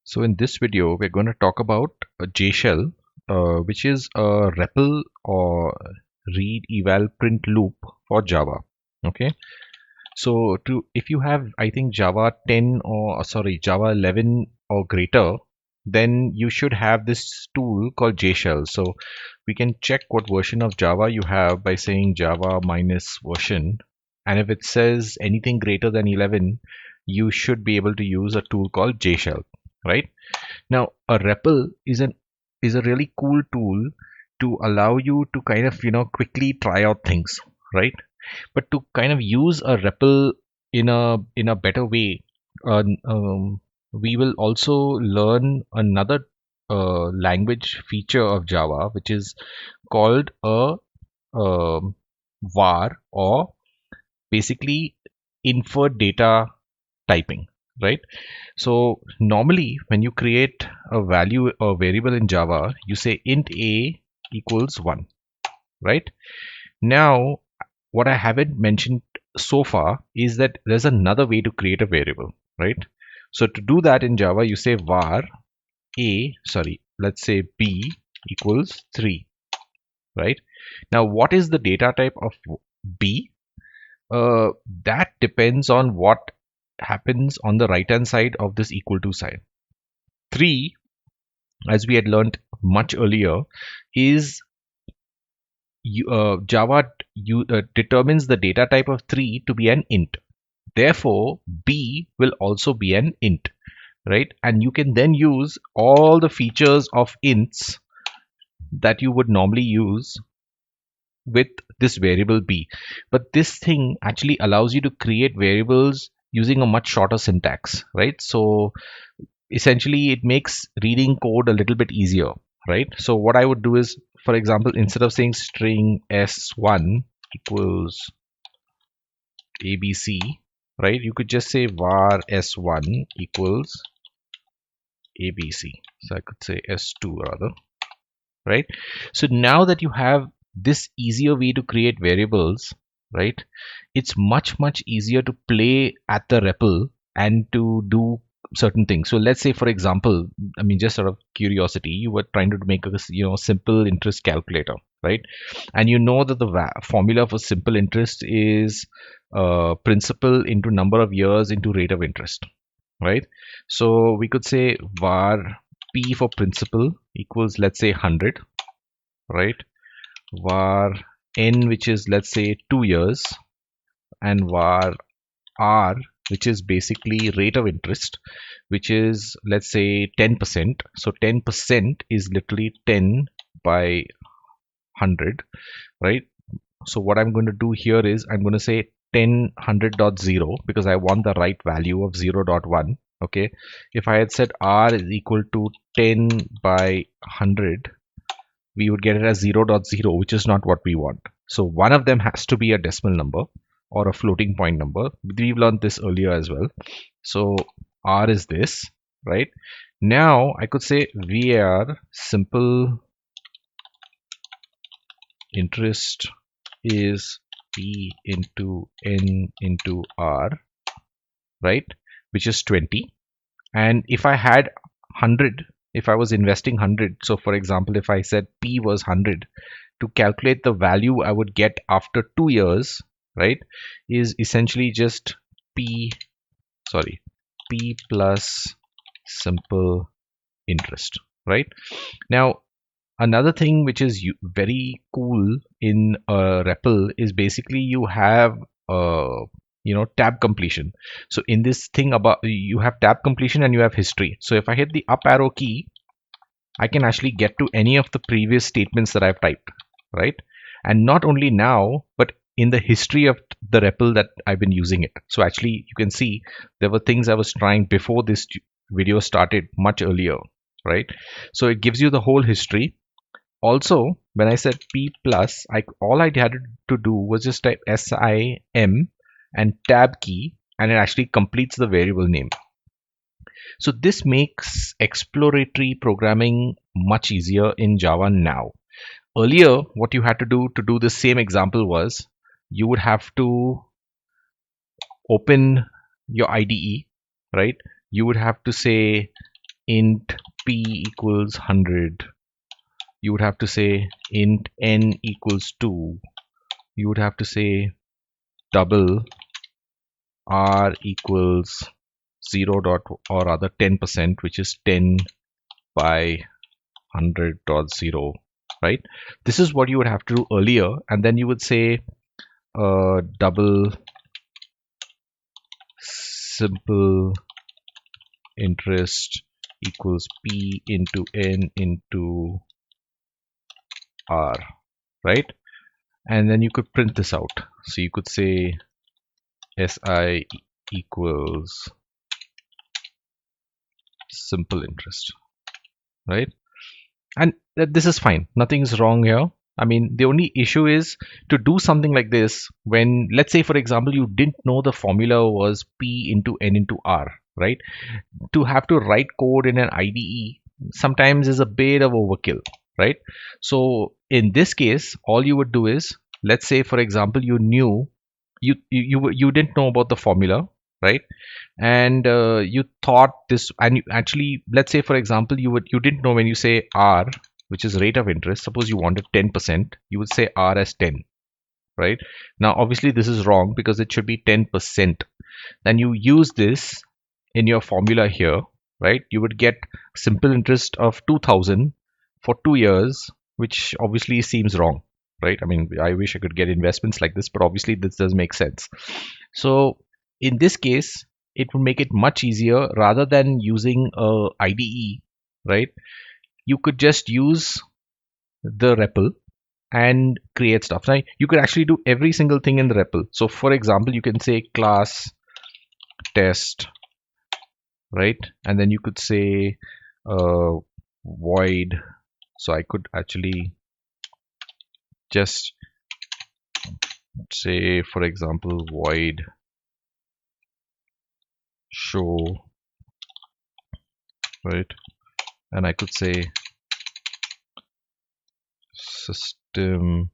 So in this video, we're going to talk about a Jshell, which is a REPL or read eval print loop for Java. Okay. So if you have, I think Java 10 or sorry, Java 11 or greater, then you should have this tool called Jshell. So we can check what version of Java you have by saying Java minus version. And if it says anything greater than 11, you should be able to use a tool called Jshell, right? Now, a REPL is a really cool tool to allow you to kind of quickly try out things, right? But to kind of use a REPL in a better way, uh, um, we will also learn another language feature of Java, which is called a var, or basically infer data typing, right? So normally when you create a value or variable in Java, you say int a equals 1, right? Now, what I haven't mentioned so far is that there's another way to create a variable, right? So to do that in Java, you say var let's say b equals 3, right? Now, what is the data type of b? That depends on what happens on the right hand side of this equal to sign. 3, as we had learned much earlier, is Java determines the data type of 3 to be an int. Therefore, b will also be an int, right? And you can then use all the features of ints that you would normally use with this variable b. But this thing actually allows you to create variables using a much shorter syntax, right? So essentially it makes reading code a little bit easier, right? So what I would do is, for example, instead of saying string s1 equals abc, right, you could just say var s1 equals abc. So I could say s2 rather, right? So now that you have this easier way to create variables, right, it's much easier to play at the REPL and to do certain things. So let's say, for example, I mean, just sort of curiosity, you were trying to make a simple interest calculator, right? And you know that the formula for simple interest is principal into number of years into rate of interest, right? So we could say var p for principal equals, let's say, 100, right? Var n, which is, let's say, 2 years, and var r, which is basically rate of interest, which is, let's say, 10%. So 10% is literally 10 by 100, right? So what I'm going to do here is I'm going to say 10 100.0 because I want the right value of 0.1. Okay, if I had said r is equal to 10 by 100, we would get it as 0.0, which is not what we want. So one of them has to be a decimal number or a floating point number. We've learned this earlier as well. So r is this, right? Now I could say var simple interest is p into n into r, right, which is 20. And if I had 100, if I was investing 100, so for example, if I said p was 100, to calculate the value I would get after 2 years, right, is essentially just p plus simple interest, right? Now, another thing which is very cool in REPL is basically you have tab completion. So in this thing, about you have tab completion and you have history. So if I hit the up arrow key, I can actually get to any of the previous statements that I've typed, right? And not only now, but in the history of the REPL that I've been using it. So actually you can see there were things I was trying before this video started much earlier, right? So it gives you the whole history. Also, when I said p plus, all I had to do was just type sim and tab key, and it actually completes the variable name. So this makes exploratory programming much easier in Java now. Earlier, what you had to do the same example was you would have to open your IDE, right? You would have to say int p equals 100, you would have to say int n equals 2, you would have to say double r equals 0 dot or rather 10%, which is 10 by 100.0, right? This is what you would have to do earlier, and then you would say double simple interest equals p into n into r, right? And then you could print this out. So you could say si equals simple interest, right? And this is fine, nothing is wrong here. I mean, the only issue is to do something like this when, let's say for example, you didn't know the formula was p into n into r, right? To have to write code in an IDE sometimes is a bit of overkill, right? So in this case, all you would do is, let's say for example, you knew you didn't know about the formula, right? And you thought this, and you actually, let's say for example, you didn't know when you say r, which is rate of interest, suppose you wanted 10%, you would say r as 10, right? Now obviously this is wrong because it should be 10%. Then you use this in your formula here, right? You would get simple interest of 2000 for 2 years, which obviously seems wrong, right? I mean, I wish I could get investments like this, but obviously this does make sense. So in this case, it would make it much easier. Rather than using a IDE, right? You could just use the REPL and create stuff. Now you could actually do every single thing in the REPL. So for example, you can say class test, right? And then you could say void. So I could actually just say, for example, void show, right? And I could say system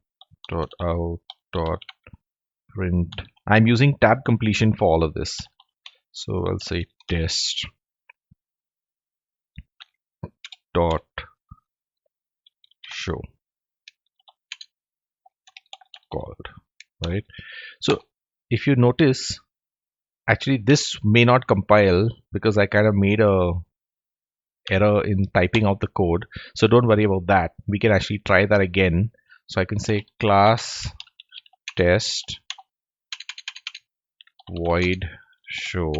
dot out dot print. I'm using tab completion for all of this, so I'll say test dot show called, right? So if you notice, actually this may not compile because I kind of made a error in typing out the code, so don't worry about that. We can actually try that again. So I can say class test void show,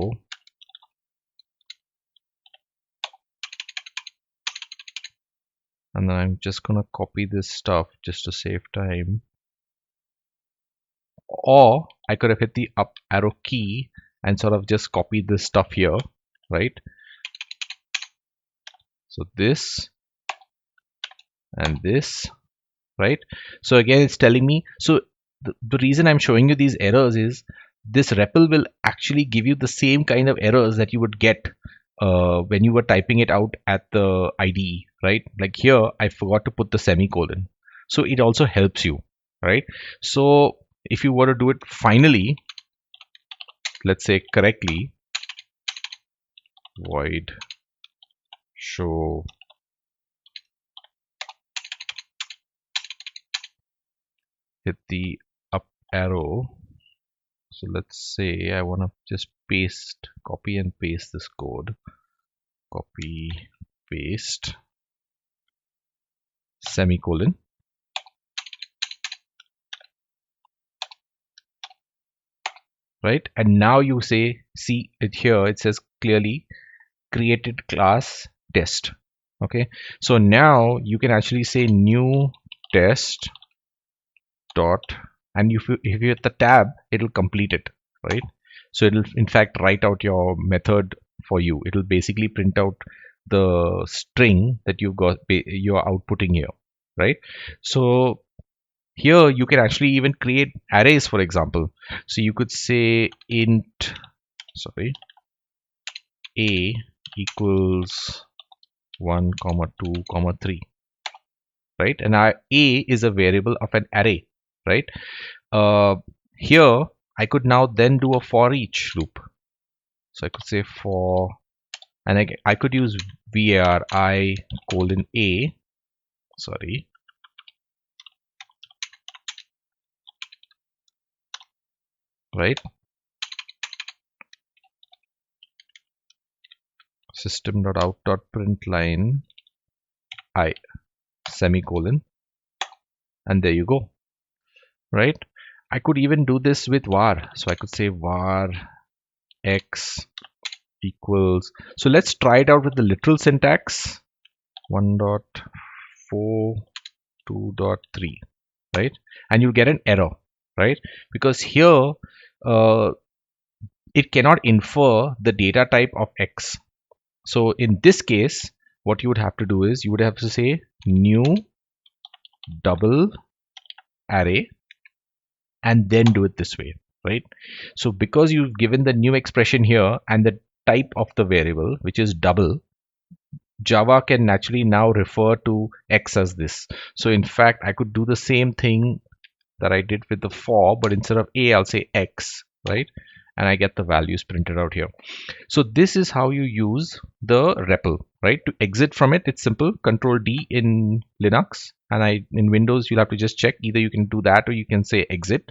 and then I'm just gonna copy this stuff just to save time. Or I could have hit the up arrow key and sort of just copy this stuff here, right? So this and this, right? So again, it's telling me, so the reason I'm showing you these errors is this REPL will actually give you the same kind of errors that you would get when you were typing it out at the IDE, right? Like here, I forgot to put the semicolon. So it also helps you, right? So if you were to do it finally, let's say correctly, void show hit the up arrow. So let's say I want to just copy and paste this code. Copy, paste, semicolon. Right? And now you say, see it here, it says clearly created class test. Okay. So now you can actually say new test dot, and if you hit the tab, it'll complete it, right? So it'll in fact write out your method for you. It'll basically print out the string that you're outputting here, right? So here you can actually even create arrays, for example. So you could say int, sorry, a equals 1 comma 2 comma 3, right? And a is a variable of an array, right? Here I could now then do a for each loop. So I could say for, and I could use var I colon a, sorry, right, system.out.println I semicolon, and there you go, right? I could even do this with var, so I could say var x equals, so let's try it out with the literal syntax, 1.4 2.3, right? And you get an error, right? Because here it cannot infer the data type of x. So in this case, what you would have to do is you would have to say new double array and then do it this way, right? So because you've given the new expression here and the type of the variable, which is double, Java can naturally now refer to x as this. So in fact, I could do the same thing that I did with the for, but instead of a, I'll say x, right? And I get the values printed out here. So this is how you use the REPL, right? To exit from it, it's simple, Control D in Linux, and in Windows, you'll have to just check. Either you can do that or you can say exit.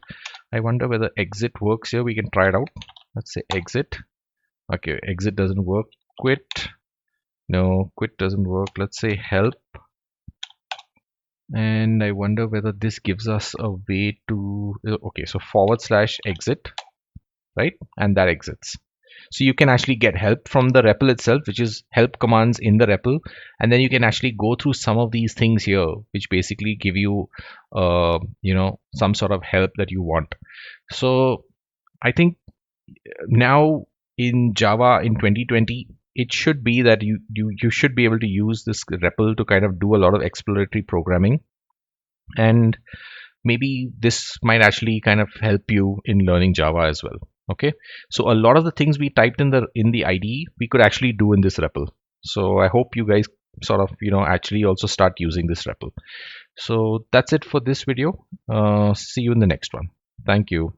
I wonder whether exit works here. We can try it out. Let's say exit. Okay, exit doesn't work. Quit. No, quit doesn't work. Let's say help. And I wonder whether this gives us a way to, okay, so / exit, right? And that exits. So you can actually get help from the REPL itself, which is help commands in the REPL. And then you can actually go through some of these things here, which basically give you, some sort of help that you want. So I think now in Java in 2020, it should be that you should be able to use this REPL to kind of do a lot of exploratory programming. And maybe this might actually kind of help you in learning Java as well. Okay, so a lot of the things we typed in the IDE we could actually do in this REPL. So I hope you guys sort of actually also start using this REPL. So that's it for this video. See you in the next one. Thank you.